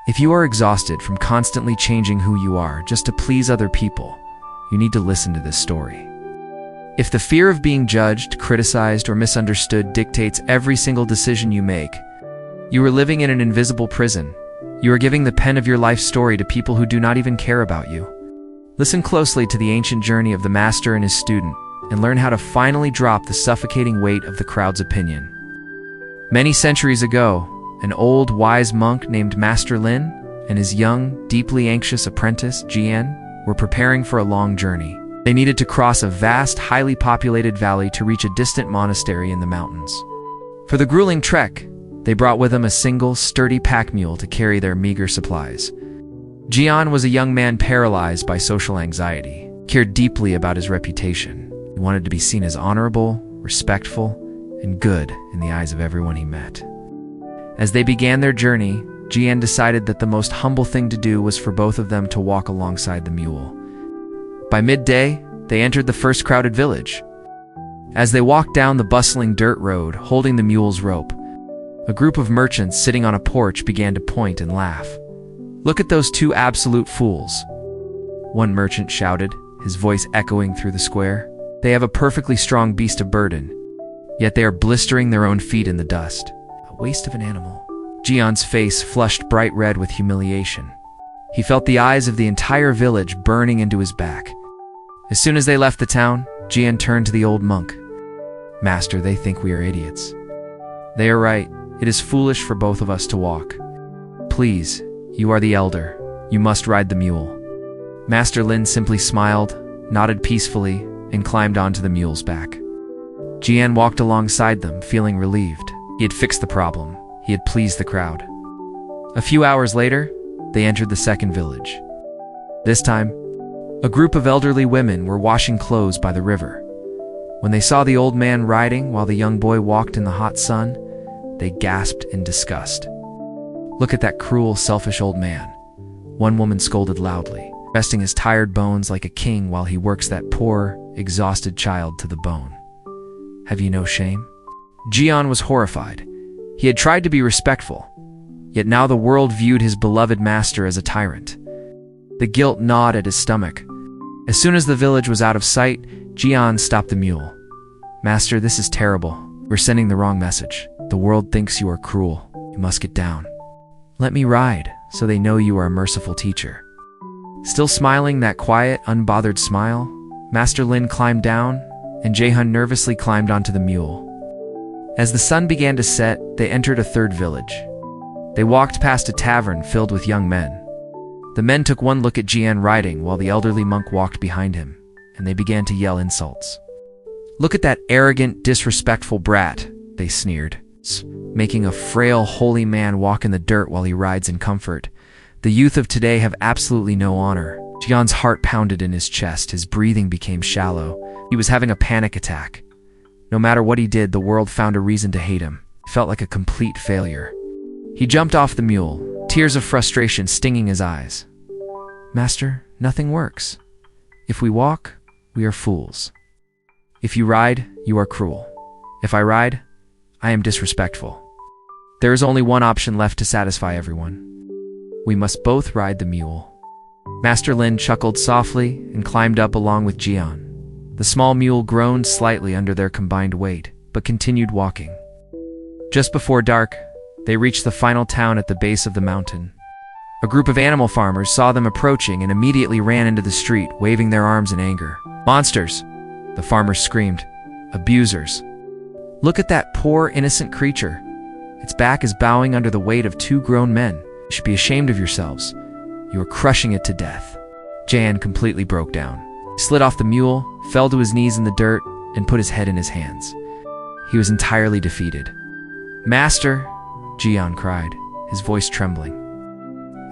If you are exhausted from constantly changing who you are just to please other people, you need to listen to this story. If the fear of being judged, criticized, or misunderstood dictates every single decision you make, you are living in an invisible prison. You are giving the pen of your life story to people who do not even care about you. Listen closely to the ancient journey of the master and his student, and learn how to finally drop the suffocating weight of the crowd's opinion. Many centuries ago, an old, wise monk named Master Lin and his young, deeply anxious apprentice, Jian, were preparing for a long journey. They needed to cross a vast, highly populated valley to reach a distant monastery in the mountains. For the grueling trek, they brought with them a single, sturdy pack mule to carry their meager supplies. Jian was a young man paralyzed by social anxiety. He cared deeply about his reputation. He wanted to be seen as honorable, respectful, and good in the eyes of everyone he met. As they began their journey, Jian decided that the most humble thing to do was for both of them to walk alongside the mule. By midday, they entered the first crowded village. As they walked down the bustling dirt road, holding the mule's rope, a group of merchants sitting on a porch began to point and laugh. "Look at those two absolute fools," one merchant shouted, his voice echoing through the square. "They have a perfectly strong beast of burden, yet they are blistering their own feet in the dust. A waste of an animal." Jian's face flushed bright red with humiliation. He felt the eyes of the entire village burning into his back. As soon as they left the town, Jian turned to the old monk. "Master, they think we are idiots. They are right. It is foolish for both of us to walk. Please, you are the elder. You must ride the mule." Master Lin simply smiled, nodded peacefully, and climbed onto the mule's back. Jian walked alongside them, feeling relieved. He had fixed the problem. He had pleased the crowd. A few hours later, they entered the second village. This time, a group of elderly women were washing clothes by the river. When they saw the old man riding while the young boy walked in the hot sun, they gasped in disgust. "Look at that cruel, selfish old man," one woman scolded loudly, resting his tired bones like a king while he works that poor, exhausted child to the bone. "Have you no shame?" Jian was horrified. He had tried to be respectful, yet now the world viewed his beloved master as a tyrant. The guilt gnawed at his stomach. As soon as the village was out of sight, Jian stopped the mule. "Master, this is terrible. We're sending the wrong message. The world thinks you are cruel. You must get down. Let me ride, so they know you are a merciful teacher." Still smiling that quiet, unbothered smile, Master Lin climbed down, and Jian nervously climbed onto the mule. As the sun began to set, they entered a third village. They walked past a tavern filled with young men. The men took one look at Jian riding while the elderly monk walked behind him, and they began to yell insults. "Look at that arrogant, disrespectful brat," they sneered, "making a frail, holy man walk in the dirt while he rides in comfort. The youth of today have absolutely no honor." Jian's heart pounded in his chest, his breathing became shallow. He was having a panic attack. No matter what he did, the world found a reason to hate him. He felt like a complete failure. He jumped off the mule, tears of frustration stinging his eyes. "Master, nothing works. If we walk, we are fools. If you ride, you are cruel. If I ride, I am disrespectful. There is only one option left to satisfy everyone. We must both ride the mule." Master Lin chuckled softly and climbed up along with Jian. The small mule groaned slightly under their combined weight, but continued walking. Just before dark, they reached the final town at the base of the mountain. A group of animal farmers saw them approaching and immediately ran into the street, waving their arms in anger. "Monsters!" the farmers screamed. "Abusers! Look at that poor, innocent creature. Its back is bowing under the weight of two grown men. You should be ashamed of yourselves. You are crushing it to death." Jian completely broke down. He slid off the mule, fell to his knees in the dirt, and put his head in his hands. He was entirely defeated. "Master," Jian cried, his voice trembling,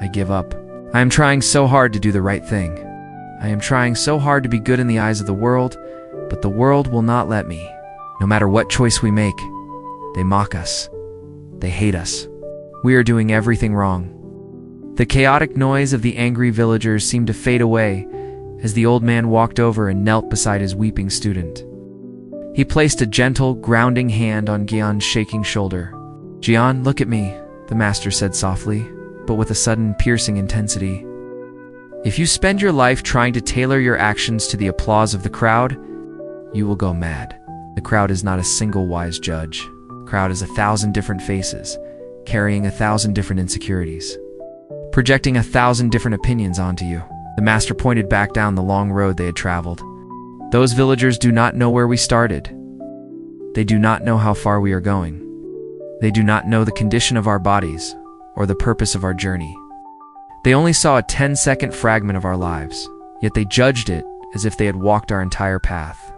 "I give up. I am trying so hard to do the right thing. I am trying so hard to be good in the eyes of the world, but the world will not let me. No matter what choice we make, they mock us. They hate us. We are doing everything wrong." The chaotic noise of the angry villagers seemed to fade away as the old man walked over and knelt beside his weeping student. He placed a gentle, grounding hand on Jian's shaking shoulder. "Jian, look at me," the master said softly. but with a sudden, piercing intensity. If you spend your life trying to tailor your actions to the applause of the crowd, you will go mad. The crowd is not a single wise judge. The crowd is 1,000 different faces, carrying 1,000 different insecurities, projecting 1,000 different opinions onto you. The master pointed back down the long road they had traveled. Those villagers do not know where we started. They do not know how far we are going. They do not know the condition of our bodies or the purpose of our journey. They only saw a 10-second fragment of our lives, yet they judged it as if they had walked our entire path.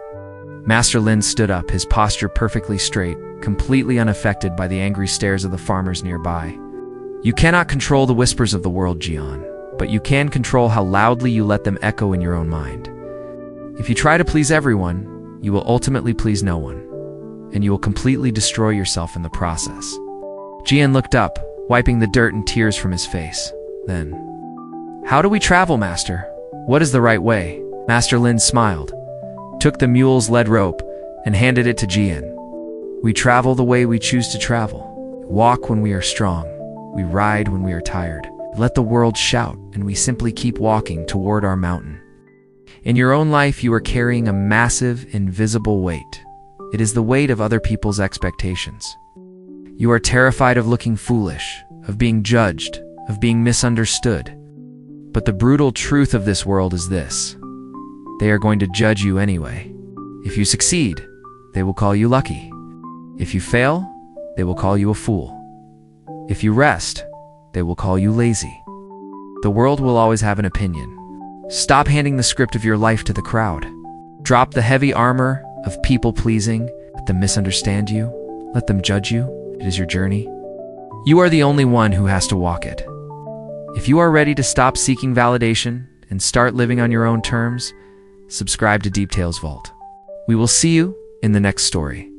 Master Lin stood up, his posture perfectly straight, completely unaffected by the angry stares of the farmers nearby. You cannot control the whispers of the world, Jian, but you can control how loudly you let them echo in your own mind. If you try to please everyone, you will ultimately please no one, and you will completely destroy yourself in the process. Jian looked up, wiping the dirt and tears from his face. Then, "How do we travel, Master? What is the right way?" Master Lin smiled, took the mule's lead rope, and handed it to Jian. "We travel the way we choose to travel. We walk when we are strong. We ride when we are tired. We let the world shout, and we simply keep walking toward our mountain." In your own life, you are carrying a massive, invisible weight. It is the weight of other people's expectations. You are terrified of looking foolish, of being judged, of being misunderstood. But the brutal truth of this world is this: they are going to judge you anyway. If you succeed, they will call you lucky. If you fail, they will call you a fool. If you rest, they will call you lazy. The world will always have an opinion. Stop handing the script of your life to the crowd. Drop the heavy armor of people-pleasing. Let them misunderstand you. Let them judge you. It is your journey. You are the only one who has to walk it. If you are ready to stop seeking validation and start living on your own terms, subscribe to DeepTales Vault. We will see you in the next story.